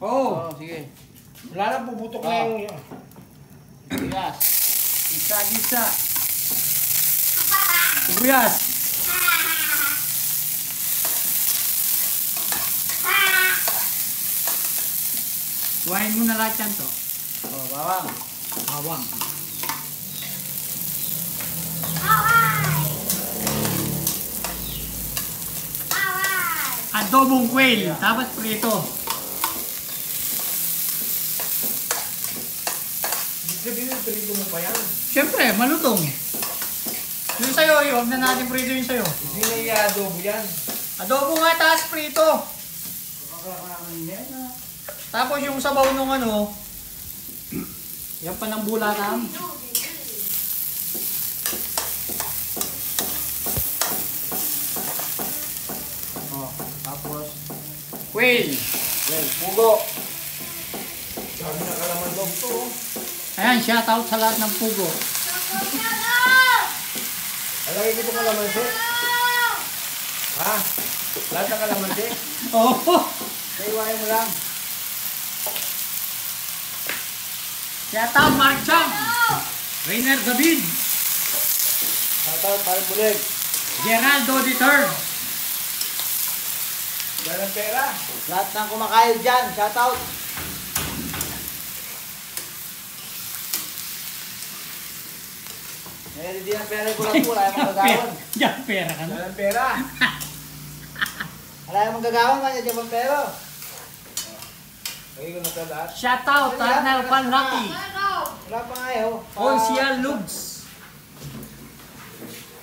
Oo. Sige. Wala na, puputok na yung... Bigas. Gisa-gisa. Sibuyas. Kuhain mo na lahat yan to. Bawang. Bawang. Adobong quail. Tapos prito. Sabihin mo, prito mo pa yan. Siyempre, malutong. Yung sayo, huwag na natin prito yung sayo. Hindi na i-adobo yan. Adobo nga, taas prito. Tapos yung sabaw nung ano, yan pa ng bulanan. Oh, tapos, quail. Well, pugo. Sabi na kalaman loob to. Ayan, shout out sa lahat ng pugo. Alagay ko itong kalamansi. Ha? Lahat ng kalamansi? Oh, Naiwayan mo lang. shout out Mark Chang. Rainer David. Shoutout, parang bulig. Geraldo III. Yan ang pera. Lahat ng kumakain dyan, shoutout. Hindi ang pera ko lang po, wala yung magagawan. Diyan, pera ka na. Yan ang pera. Wala yung magagawan, man, yan yung pero. Lagay ko na ito lahat. Shout out Arnel Panraki. Wala pa nga yun. Onsial Lugs.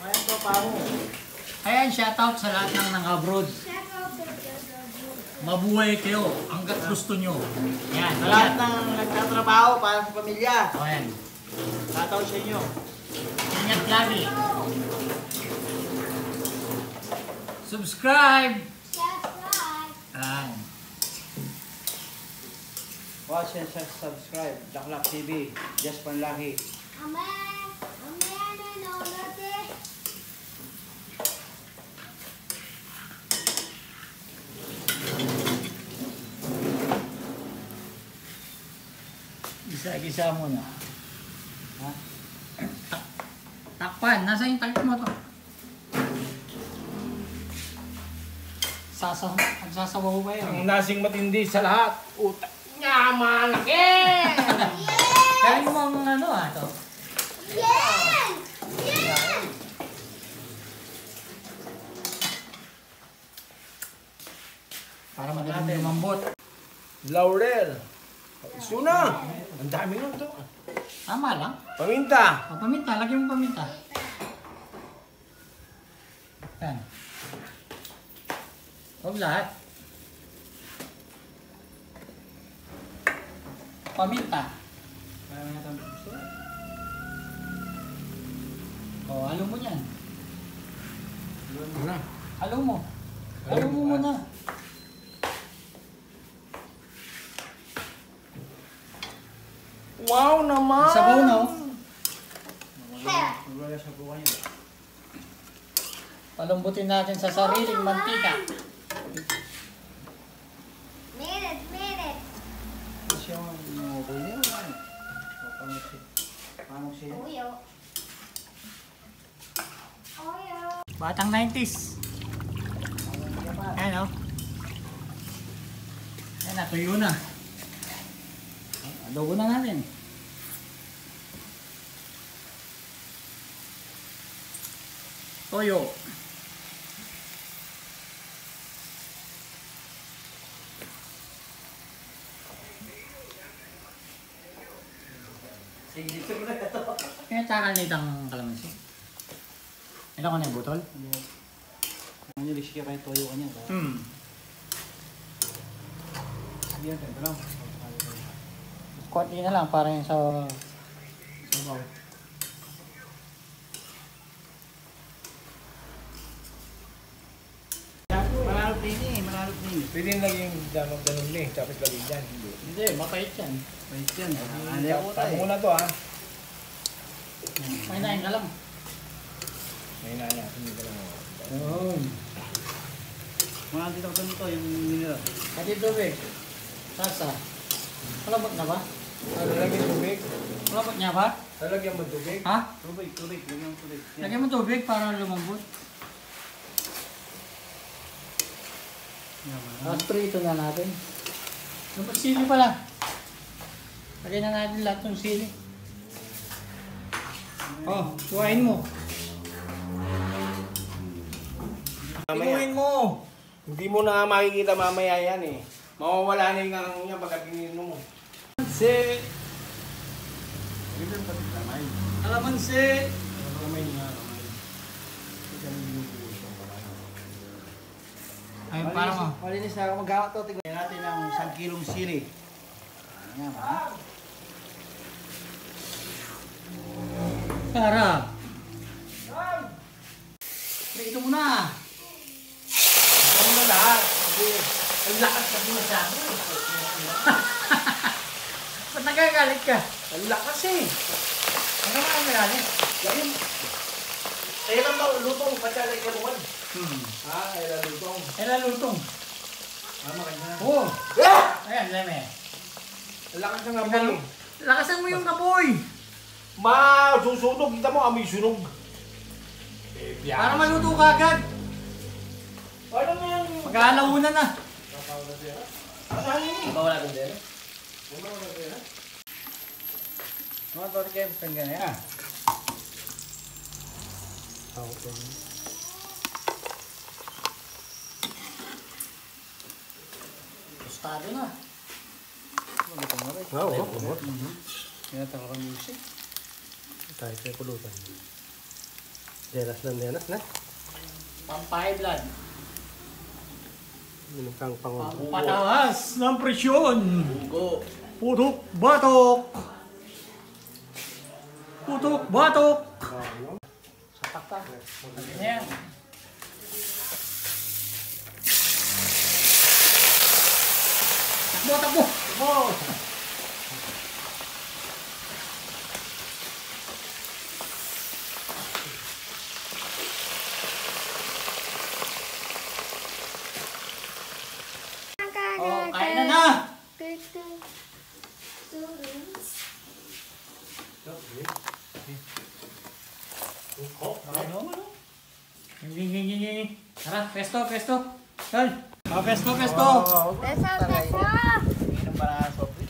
Ayan to, pa mo. Ayan, shout out sa lahat ng nang-abroad. Mabuhay kayo hanggat gusto nyo. Yan, Sa lahat ng nagtatrabaho para sa pamilya. O, ayan. Shoutout sa inyo. Ingat lagi. Subscribe. Ayan. Watch and subscribe. Daklak TV. Just Panlaki. Gisa-gisa mo na. Ha? Takpan. Nasa yung takpan mo to? Magsasabaw ba yun? Ang nasing matindi sa lahat. Utak niya, malaki! Galing mo ang ano to? Para madaling lumambot. Laurel. Suna. Ang dami nun to. Tama lang. Paminta. O, paminta. Lagyan mo paminta. Yan. Huwag lahat. Paminta. O, halo mo yan. Ano? Halo mo. Halo mo muna. Wow naman! Sabaw na, oh. Wala sa buwan yun. Palambutin natin sa sariling mantika. Siya ang inuubo niya. Paano siya? Batang 90s. Ayan, oh. Ayan, natuyo na. Adobo na natin. Toyo. Kaya takal nito ang kalamansi. Ito ko na yung butol? Ano yung siya kayo toyo ka niya? Yan, ito lang. Konti na lang para yung sa sabaw. Malalot din eh, malalot din. Pwede naging damag-danog na eh. Tapos lagay dyan. Hindi, mapait yan. Wait yan. Tama muna to ha. May nain ka lang. May natin. Hindi ka lang. Oo. Mga dito ko nito, yung mineral. Pati tubig. Sasa. Malambot na ba? Lalagyan tubig. Malambot niya ba? Lalagyan mo tubig. Ha? Tubig. Lagyan mo tubig. Yan. Lagyan mo tubig para lumambot. Tapos prito na natin. Dapat sili pala. Lagyan na natin lahat ng sili. Oh, tuwain mo. Inuin mo. Hindi mo na makikita mamaya yan eh. Mawawala na yung ang niya pagka ginino mo. Si. Alamansi. Kamay nga. Ay, parang mo. Malinis na ako magawa to. Tignan natin ang 1 kilong sili. Ayan ba? Sarap. Prito mo na. Ano na lahat? Ang lakas na masyado. Ba't nagagalit ka? Ang lakas eh. Ano naman ang magalit? Yan. Kailan ba lutong patsalay ka naman? Ha? Kailan lutong? Eh, lalutong. Maganda na. Oo. Ah! Ayan, leme. Ang lakas ng amoy. Lakasan mo yung kapoy. Susunog. Kita mo, amoy sunog. Para maluto ka agad. Ano mo yan? Mag-aalauna na. Asahan yun eh. Bawala din din. Mga to kayo penggan ya. Tostado na. Oo. Yan talaga music. Tayo tayo pulutan. Denas na. Pampay blood. Minum kang pangon. Pataas ng presyon. Go. Putok, batok. Putok, batok. Satak ka. Ayan. Takbo. Oh, kain na na. Ging. Tara, pesto. Tol. Pesto. Minum para sopi.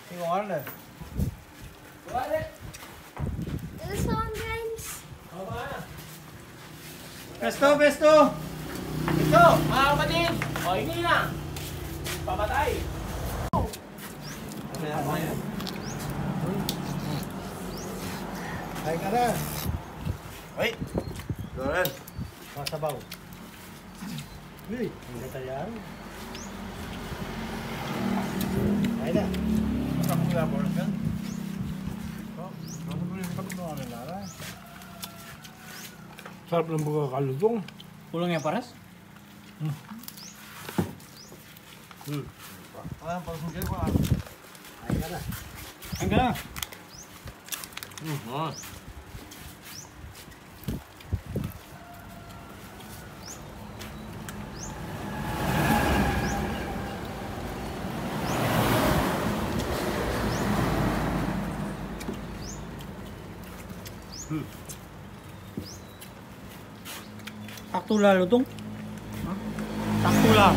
Tingko order. Pesto. Ito, mga kapatid. O, hindi na. Pamatay. Ay ka na. Wait. Doran. Masabaw. Uy, hindi tayo. Ay na. Ako nga po lang. Ano ba yung pagkuha nila? Sarap ng buka kalutong. Kulang yan paras? Ah, pagkuha ko. Ay ka na. Ang gala. Sakto lalo tong. Sakto lang.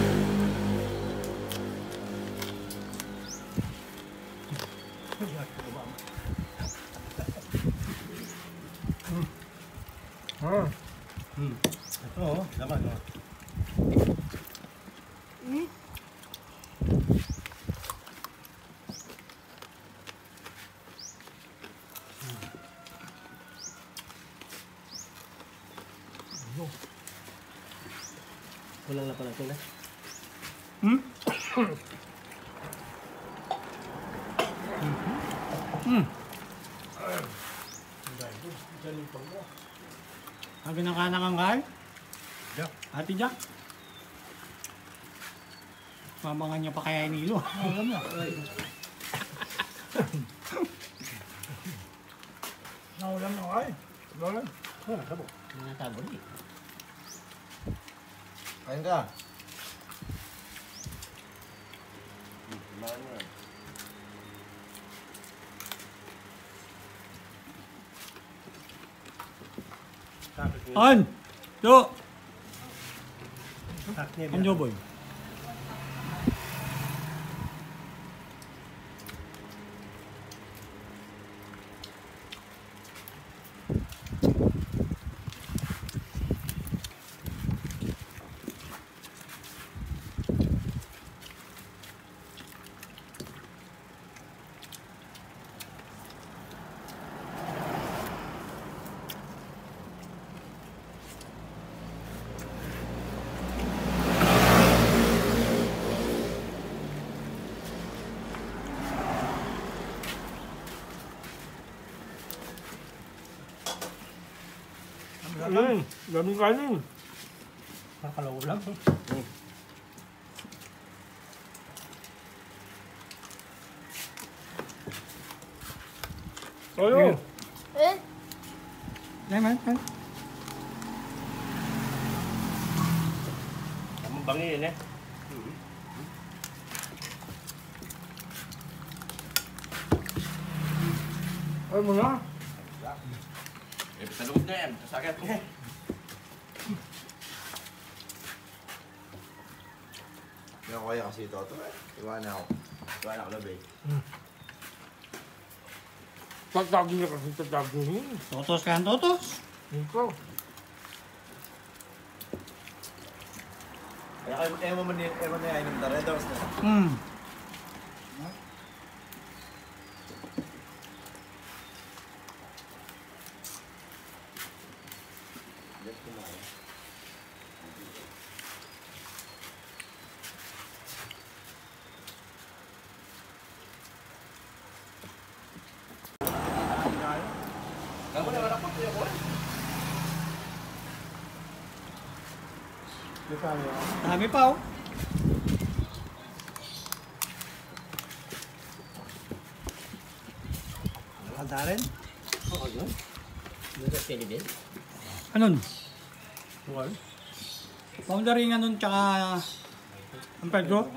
Oo, naman. Kulang na pala ito na. Ang ginakanan kang kahal? Jack. Ate Jack? Mamangan niya pa kaya inilo. Alam mo. Naulam na ay. Naulam. Sabo. Mga tabo eh. Kain ka. Samahan mo yan. On! Do! Anjo boy. Daming kanin. Nakakalaw lang. Ayo. Man. Ang bangin eh. Ay mo na. Sa loob na yan. Sa sakit mo. Hindi ako kaya kasi ito. Iwanan ako. Iwanan ako labi. Tatagin niya kasi tatagin niya. Totos ka, totos. Ikaw. Kaya kayo, ewan mo na inom na Red Horse na. Kamu naman ako tuyo ko. Dami pa oh. Nakanda rin? Oo, yun. Yung sa Philippines? Anon? Well. Boundary nga nun tsaka ang Pedro?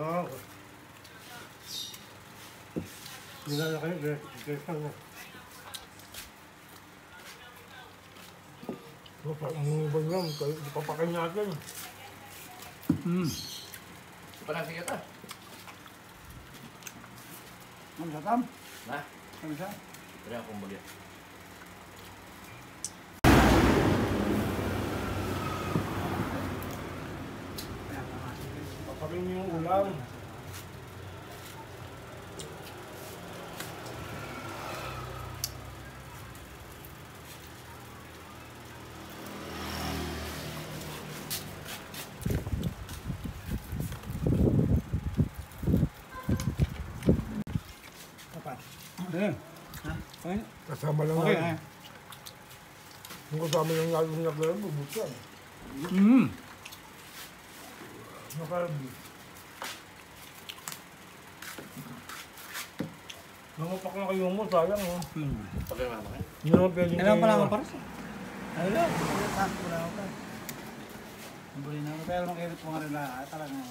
Oo. Nilala kayo, guys lang na. Ang ibang yan, ipapakain natin. Parang sigat ah. Ang satam? Ha? Ang sa? Pero akong bagay. Paparin niyo yung ulam. Eh. Ha? Okay. Kasama lang Okay. natin. Kung kasama lang natin yung naglaro, bubut yan. Nakalbi. Nangupak na kayo mo, sayang oh. Pagkaya naman kayo. Hindi naman pwedeng Kailangan pala ako kayo. para sa... Ayun. Wala ako pa. Nabuli na ako. Pero nung irit mo nga rin na talagang...